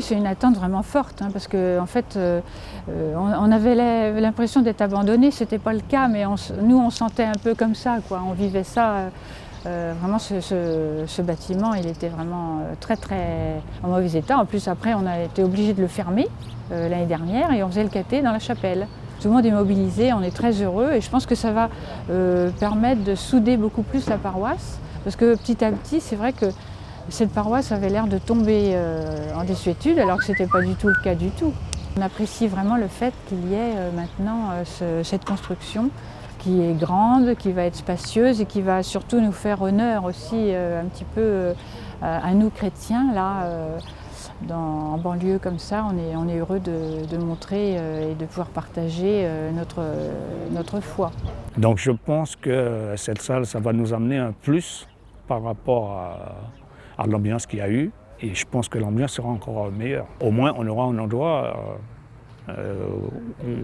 c'est une attente vraiment forte, hein, parce qu'en fait, on avait l'impression d'être abandonnés. C'était pas le cas, mais nous, on sentait un peu comme ça, quoi. On vivait ça. Vraiment, ce bâtiment, il était vraiment très en mauvais état. En plus, après, on a été obligé de le fermer l'année dernière et on faisait le caté dans la chapelle. Tout le monde est mobilisé, on est très heureux et je pense que ça va permettre de souder beaucoup plus la paroisse. Parce que petit à petit, c'est vrai que cette paroisse avait l'air de tomber en désuétude, alors que ce n'était pas du tout le cas du tout. On apprécie vraiment le fait qu'il y ait maintenant cette construction qui est grande, qui va être spacieuse et qui va surtout nous faire honneur aussi un petit peu à nous chrétiens. Là, en banlieue comme ça, on est heureux de montrer et de pouvoir partager notre foi. Donc je pense que cette salle, ça va nous amener un plus par rapport à l'ambiance qu'il y a eu. Et je pense que l'ambiance sera encore meilleure. Au moins, on aura un endroit où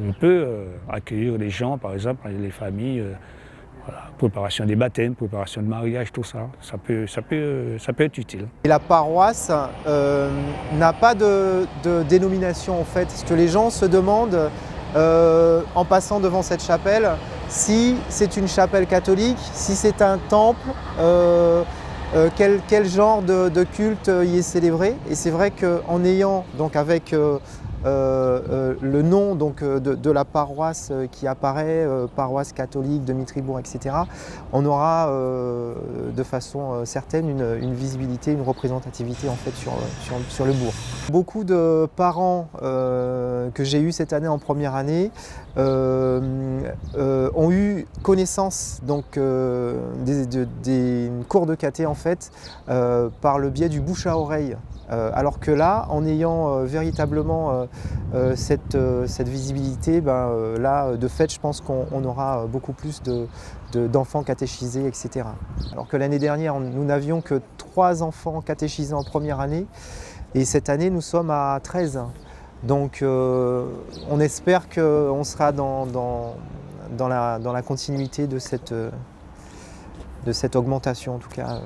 on peut accueillir les gens, par exemple, les familles. Voilà, préparation des baptêmes, préparation de mariage, tout ça. Ça peut être utile. Et la paroisse n'a pas de dénomination en fait. Ce que les gens se demandent en passant devant cette chapelle, si c'est une chapelle catholique, si c'est un temple, quel genre de culte y est célébré. Et c'est vrai qu'en ayant donc avec le nom donc, de la paroisse qui apparaît, paroisse catholique de Mitribourg, etc., on aura de façon certaine une visibilité, une représentativité en fait sur le bourg. Beaucoup de parents que j'ai eus cette année en première année ont eu connaissance donc, des cours de caté en fait, par le biais du bouche à oreille. Alors que là, en ayant véritablement cette visibilité, là, de fait, je pense qu'on aura beaucoup plus d'enfants catéchisés, etc. Alors que l'année dernière, nous n'avions que 3 enfants catéchisés en première année, et cette année, nous sommes à 13. Donc, on espère qu'on sera dans la continuité de cette augmentation, en tout cas.